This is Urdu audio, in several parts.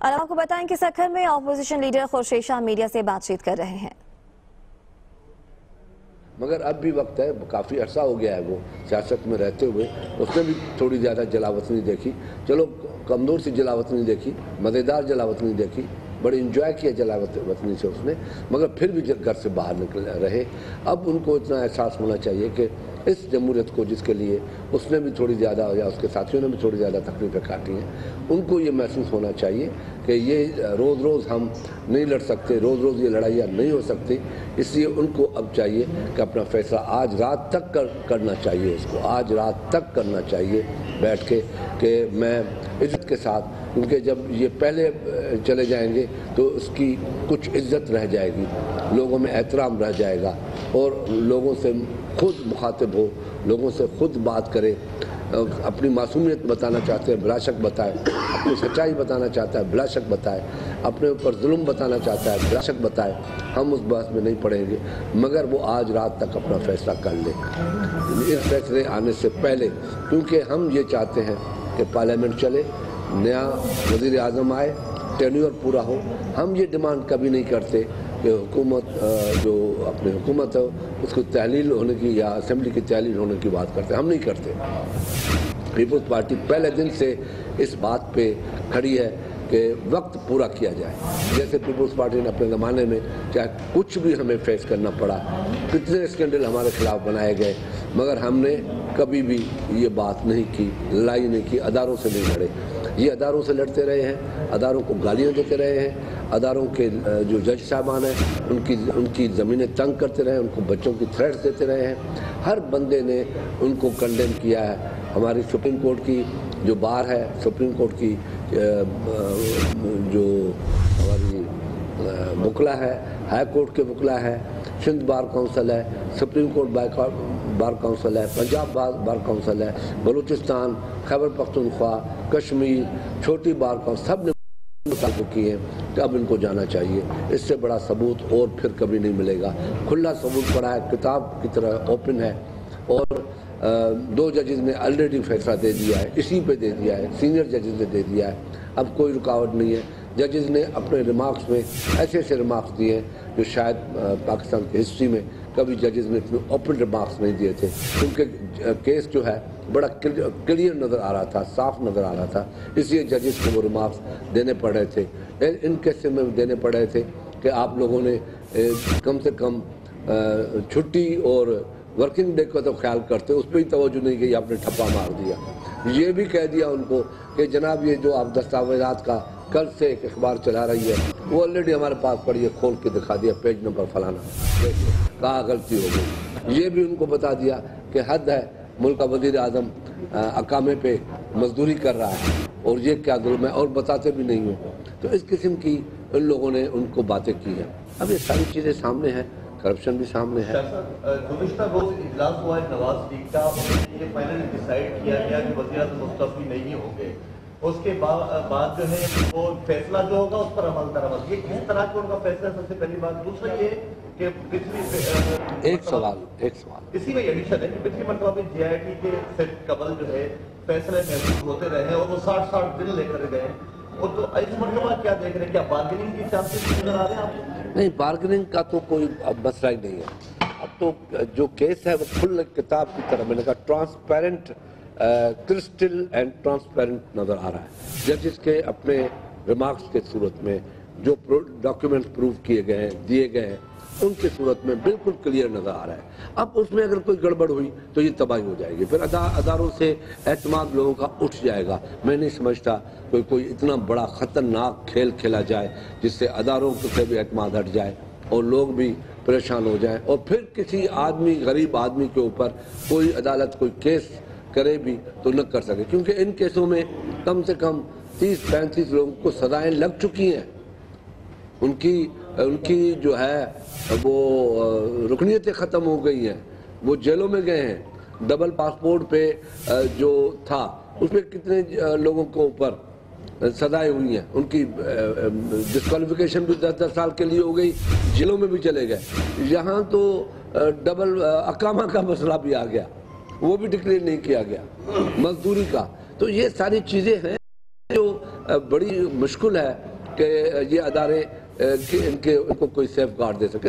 علامہ کو بتائیں کہ سکھر میں opposition leader Khurshid Shah media سے بات چیت کر رہے ہیں۔ مگر اب بھی وقت ہے، کافی عرصہ ہو گیا ہے وہ سیاست میں رہتے ہوئے، اس نے بھی تھوڑی زیادہ جلاوطنی دیکھی، چلو کمزور سی جلاوطنی دیکھی، مزیدار جلاوطنی دیکھی، بڑی انجوائے کیا جلاوطنی سے اس نے، مگر پھر بھی گھر سے باہر نکل رہے۔ اب ان کو اتنا احساس ہونا چاہیے کہ اس جمہوریت کو جس کے لیے اس نے بھی تھوڑی زیادہ یا اس کے ساتھیوں نے بھی تھوڑی زیادہ تکلیفیں کاٹی ہیں، ان کو یہ محسوس ہونا چاہیے کہ یہ روز روز ہم نہیں لڑ سکتے، روز روز یہ لڑائیاں نہیں ہو سکتی، اس لیے ان کو اب چاہیے کہ اپنا فیصلہ آج رات تک کرنا چاہیے، اس کو آج رات تک کرنا چاہیے بیٹھ کے کہ میں عزت کے ساتھ، کیونکہ جب یہ پہلے چلے جائیں گے تو اس کی کچھ عزت رہ جائے گی، لوگوں میں احترام رہ جائے گا، اور لوگوں سے خود مخاطب ہو، لوگوں سے خود بات کرے، اپنی معصومیت بتانا چاہتے ہیں بلا شک بتائے، اپنی سچائی بتانا چاہتا ہے بلا شک بتائے، اپنے اوپر ظلم بتانا چاہتا ہے بلا شک بتائے، ہم اس بحث میں نہیں پڑیں گے، مگر وہ آج رات تک اپنا فیصلہ کر لے اس فیصلے آنے سے پہلے، کیونکہ ہم یہ چاہتے ہیں کہ پارلیمنٹ چلے، نیا وزیر اعظم آئے، ٹینیور پورا ہو۔ ہم یہ ڈیمانڈ کبھی نہیں کرتے کہ حکومت جو اپنی حکومت ہے اس کو تحلیل ہونے کی یا اسمبلی کی تحلیل ہونے کی بات کرتے ہیں، ہم نہیں کرتے۔ پیپلز پارٹی پہلے دن سے اس بات پہ کھڑی ہے کہ وقت پورا کیا جائے، جیسے پیپلز پارٹی نے اپنے زمانے میں چاہے کچھ بھی ہمیں فیس کرنا پڑا، کتنے اسکینڈل ہمارے خلاف بنائے گئے، مگر ہم نے کبھی بھی یہ بات نہیں کی، لڑائی نہیں کی، اداروں سے نہیں لڑے۔ یہ اداروں سے لڑتے رہے ہیں، اداروں کو گالیاں دیتے رہے ہیں، اداروں کے جو جج صاحبان ہیں ان کی زمینیں تنگ کرتے رہے ہیں، ان کو بچوں کی تھریٹس دیتے رہے ہیں، ہر بندے نے ان کو کنڈیم کیا ہے۔ ہماری سپریم کورٹ کی جو بار ہے، سپریم کورٹ کی جو ہماری وکلا ہے، ہائی کورٹ کے وکلا ہے، سندھ بار کونسل ہے، سپریم کورٹ بار کونسل ہے، پنجاب بار کونسل ہے، بلوچستان، خیبر پختونخوا، کشمیر، چھوٹی بار کونسل، سب نے مطالبہ کیے ہیں کہ اب ان کو جانا چاہیے۔ اس سے بڑا ثبوت اور پھر کبھی نہیں ملے گا، کھلا ثبوت پڑا ہے، کتاب کی طرح اوپن ہے، اور 2 ججز نے آلریڈی فیصلہ دے دیا ہے، اسی پہ دے دیا ہے، سینئر ججز نے دے دیا ہے، اب کوئی رکاوٹ نہیں ہے۔ ججز نے اپنے ریمارکس میں ایسے ریمارکس دیے ہیں جو شاید پاکستان کی ہسٹری میں کبھی ججز نے اتنے اوپن ریمارکس نہیں دیے تھے، کیونکہ کیس جو ہے بڑا کلیئر نظر آ رہا تھا، صاف نظر آ رہا تھا، اس لیے ججز کو وہ ریمارکس دینے پڑ رہے تھے۔ ان کیسے میں دینے پڑ رہے تھے کہ آپ لوگوں نے کم سے کم چھٹی اور ورکنگ ڈے کا تو خیال کرتے، اس پہ ہی توجہ نہیں کی، آپ نے ٹھپا مار دیا۔ یہ بھی کہہ دیا ان کو کہ جناب یہ جو آپ دستاویزات کا کل سے ایک اخبار چلا رہی ہے وہ آلریڈی ہمارے پاس پڑی ہے، کھول کے دکھا دیا، پیج نمبر فلانا، کہاں غلطی ہو گئی۔ یہ بھی ان کو بتا دیا کہ حد ہے، ملک کا وزیر اعظم اقامے پہ مزدوری کر رہا ہے اور یہ کیا ظلم ہے، اور بتاتے بھی نہیں ہوں۔ تو اس قسم کی ان لوگوں نے ان کو باتیں کی ہیں۔ اب یہ ساری چیزیں سامنے ہیں، کرپشن بھی سامنے ہے۔ گزشتہ روز اجلاس ہوا ہے نواز لیگ کا، یہ فائنلی ڈیسائیڈ کیا گیا کہ وزیر اعظم مستعفی نہیں ہوں گے، اس کے بعد جو ہے وہ فیصلہ جو ہوگا اس پر عمل درآمد، یہ کس طرح کا ان کا فیصلہ؟ سب سے پہلی بات۔ دوسرا یہ کہ ایک سوال اسی میں ایڈیشن ہے کہ پچھلی مرتبہ بھی جے آئی ٹی کے سے قبل جو ہے فیصلے محفوظ ہوتے رہے اور وہ 60 دن لے کر گئے، اور تو اس مرتبہ کیا دیکھ رہے ہیں؟ کیا بارگیننگ کی چانسز نظر آ رہے ہیں آپ کو؟ نہیں، بارگننگ کا تو کوئی مسئلہ ہی نہیں ہے۔ اب تو جو کیس ہے وہ کھل کتاب کی طرح، میں نے کہا ٹرانسپیرنٹ، کرسٹل اینڈ ٹرانسپیرنٹ نظر آ رہا ہے۔ ججز کے اپنے ریمارکس کے صورت میں جو ڈاکیومنٹ پروف کیے گئے ہیں، دیے گئے ہیں، ان کی صورت میں بالکل کلیئر نظر آ رہا ہے۔ اب اس میں اگر کوئی گڑبڑ ہوئی تو یہ تباہی ہو جائے گی، پھر اداروں سے اعتماد لوگوں کا اٹھ جائے گا۔ میں نہیں سمجھتا کوئی اتنا بڑا خطرناک کھیل کھیلا جائے جس سے اداروں سے بھی اعتماد ہٹ جائے اور لوگ بھی پریشان ہو جائیں، اور پھر کسی آدمی، غریب آدمی کے اوپر کوئی عدالت کوئی کیس کرے بھی تو نہ کر سکے، کیونکہ ان کیسوں میں کم سے کم 30-35 لوگوں کو سزائیں لگ چکی ہیں، ان کی جو ہے وہ رکنیتیں ختم ہو گئی ہیں، وہ جیلوں میں گئے ہیں۔ ڈبل پاسپورٹ پہ جو تھا اس میں کتنے لوگوں کو اوپر سزائیں ہوئی ہیں، ان کی ڈسکوالیفیکیشن بھی 10 سال کے لیے ہو گئی، جیلوں میں بھی چلے گئے۔ یہاں تو ڈبل اقامہ کا مسئلہ بھی آ گیا، وہ بھی ڈکلیئر نہیں کیا گیا، مزدوری کا۔ تو یہ ساری چیزیں ہیں جو بڑی مشکل ہے کہ یہ ادارے کہ ان کو کوئی سیف گارڈ دے سکے.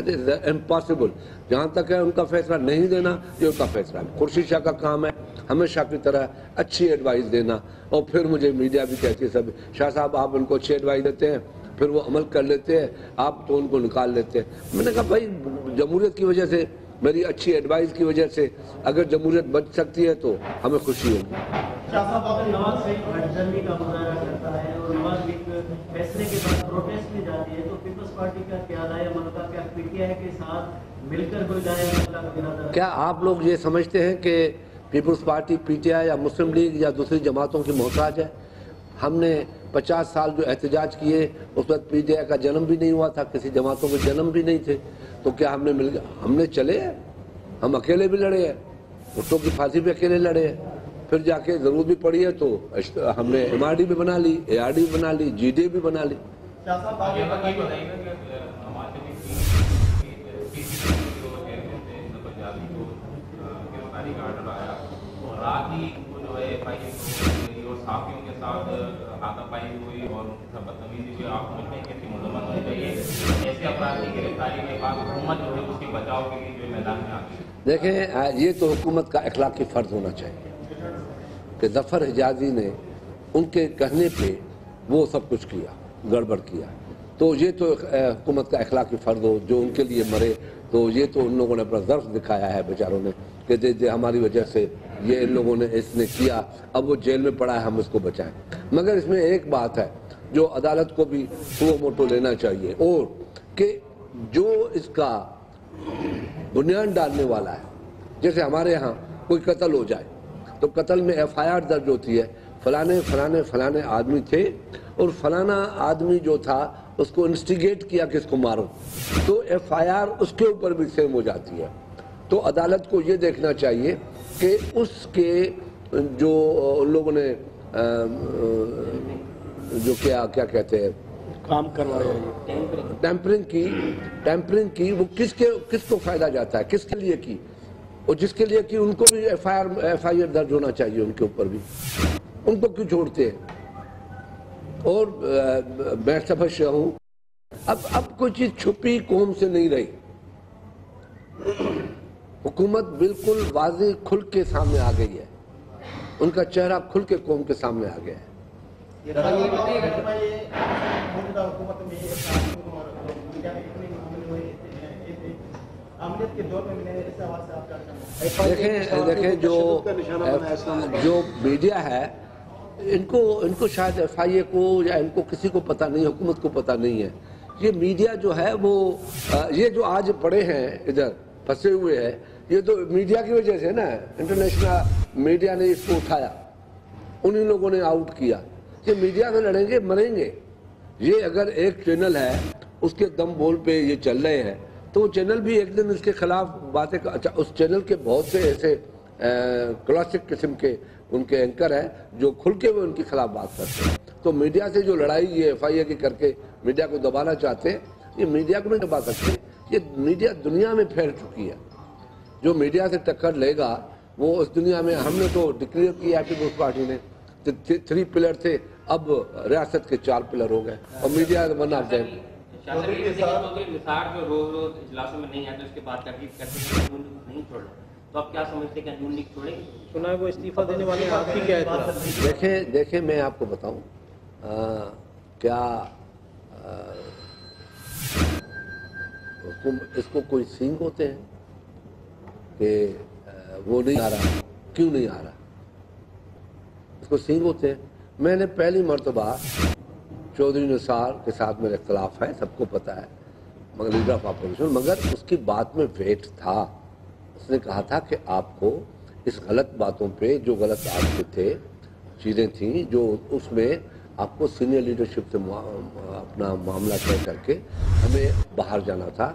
امپاسبل. جہاں تک ہے ان کا فیصلہ نہیں دینا، یہ ان کا فیصلہ ہے. خورشید شاہ کا کام ہے ہمیشہ کی طرح اچھی ایڈوائز دینا، اور پھر مجھے میڈیا بھی کہتی ہے سب شاہ صاحب آپ ان کو اچھی ایڈوائز دیتے ہیں، پھر وہ عمل کر لیتے ہیں، آپ تو ان کو نکال لیتے ہیں. میں نے کہا بھائی جمہوریت کی وجہ سے، میری اچھی ایڈوائز کی وجہ سے اگر جمہوریت بچ سکتی ہے تو ہمیں خوشی ہوگی. شاہ صاحب اگر نواز شریف ہٹدرمی کا مظاہرہ کرتا ہے اور نواز شریف فیصلے کے بعد پروٹیسٹ میں جاتی ہے تو پیپلز پارٹی کا کیا رائے عمل کا، کیا پی ٹی آئی کے ساتھ مل کر کوئی رائے عمل کا ارادہ ہے؟ کیا آپ لوگ یہ سمجھتے ہیں کہ Peoples Party P T I یا مسلم لیگ یا دوسری جماعتوں کی محتاج ہے؟ ہم نے 50 سال جو احتجاج کیے اس وقت پی ٹی آئی کا جنم بھی نہیں ہوا تھا، کسی جماعتوں کے جنم بھی نہیں تھے، تو کیا ہم نے چلے ہیں؟ ہم اکیلے بھی لڑے ہیں، بھٹو کی پھانسی بھی اکیلے لڑے ہیں، پھر جا کے ضرورت بھی پڑی ہے تو ہم نے ایم آر ڈی بھی بنا لی، اے آر ڈی بھی بنا لی، جی ڈی بھی بنا لی. شاہ صاحب آگے بتائیے دیکھیں یہ تو حکومت کا اخلاقی فرض ہونا چاہیے کہ ظفر حجازی نے ان کے کہنے پہ وہ سب کچھ کیا، گڑبڑ کیا، تو یہ تو حکومت کا اخلاقی فرض ہو. جو ان کے لیے مرے تو یہ تو ان لوگوں نے اپنا ظرف دکھایا ہے بیچاروں نے کہ دے ہماری وجہ سے یہ ان لوگوں نے اس نے کیا، اب وہ جیل میں پڑا ہے، ہم اس کو بچائیں. مگر اس میں ایک بات ہے جو عدالت کو بھی سو موٹو لینا چاہیے، اور کہ جو اس کا بنیاد ڈالنے والا ہے، جیسے ہمارے ہاں کوئی قتل ہو جائے تو قتل میں ایف آئی آر درج ہوتی ہے، فلانے آدمی تھے اور فلانا آدمی جو تھا اس کو انسٹیگیٹ کیا کہ اس کو مارو، تو ایف آئی آر اس کے اوپر بھی سیم ہو جاتی ہے. تو عدالت کو یہ دیکھنا چاہیے کہ اس کے جو ان لوگوں نے جو کیا کہتے ہیں کام کروایا، ٹیمپرنگ کی وہ کس کو فائدہ جاتا ہے، کس کے لیے کی، اور جس کے لیے کی ان کو بھی ایف آئی آر درج ہونا چاہیے ان کے اوپر بھی. ان کو کیوں چھوڑتے ہیں؟ اور میں سمجھ ہوں اب کوئی چیز چھپی قوم سے نہیں رہی، حکومت بالکل واضح کھل کے سامنے آ گئی ہے، ان کا چہرہ کھل کے قوم کے سامنے آ گیا ہے. دیکھیں جو میڈیا ہے ان کو شاید ایف آئی اے کو یا ان کو کسی کو پتہ نہیں، حکومت کو پتہ نہیں ہے. یہ میڈیا جو ہے وہ یہ جو آج پڑے ہیں ادھر پھنسے ہوئے ہیں، یہ تو میڈیا کی وجہ سے نا، انٹرنیشنل میڈیا نے اس کو اٹھایا، انہی لوگوں نے آؤٹ کیا. یہ میڈیا سے لڑیں گے مریں گے. یہ اگر ایک چینل ہے اس کے دم بول پہ یہ چل رہے ہیں تو وہ چینل بھی ایک دن اس کے خلاف باتیں اچھا اس چینل کے بہت سے ایسے کلاسک قسم کے ان کے اینکر ہیں جو کھل کے وہ ان کے خلاف بات کرتے ہیں. تو میڈیا سے جو لڑائی یہ ایف آئی اے کی کر کے میڈیا کو دبانا چاہتے ہیں، یہ میڈیا کو نہیں دبا سکتے. یہ میڈیا دنیا میں پھیل چکی ہے. جو میڈیا سے ٹکر لے گا وہ اس دنیا میں، ہم نے تو ڈکلیئر کیا ہے پیپلز پارٹی نے 3 پلر تھے، اب ریاست کے 4 پلر ہو گئے اور میڈیا ون آف دیم. مثال جو روز اجلاسوں میں نہیں آتے اس کے بعد تحقیق کرتے ہیں نہیں چھوڑ رہا، تو آپ کیا سمجھتے ہیں کہ نون لیگ چھوڑے گی؟ سنا ہے وہ استعفیٰ دینے والے ہیں، آپ کی کیا اطلاع؟ دیکھیں میں آپ کو بتاؤں کیا اس کو کوئی سینگ ہوتے ہیں کہ وہ نہیں آ رہا، کیوں نہیں آ رہا؟ اس کو سینگ ہوتے ہیں. میں نے پہلی مرتبہ چودھری نثار کے ساتھ میرا اختلاف ہے، سب کو پتہ ہے، مگر لیڈر آف اپوزیشن، مگر اس کی بات میں ویٹ تھا. اس نے کہا تھا کہ آپ کو اس غلط باتوں پہ جو غلط آپ کے تھے چیزیں تھیں جو اس میں آپ کو سینئر لیڈرشپ سے اپنا معاملہ طے کر کے ہمیں باہر جانا تھا.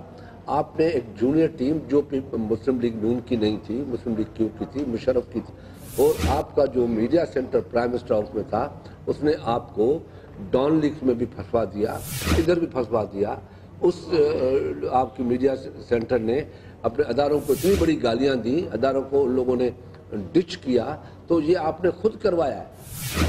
آپ نے ایک جونیئر ٹیم جو مسلم لیگ نون کی نہیں تھی، مسلم لیگ کیو کی تھی، مشرف کی تھی، اور آپ کا جو media centre prime minister house میں تھا اس نے آپ کو ڈان لیگز میں بھی پھنسوا دیا، ادھر بھی پھنسوا دیا. اس آپ کی میڈیا سینٹر نے اپنے اداروں کو اتنی بڑی گالیاں دیں، اداروں کو ان لوگوں نے ڈچ کیا، تو یہ آپ نے خود کروایا ہے.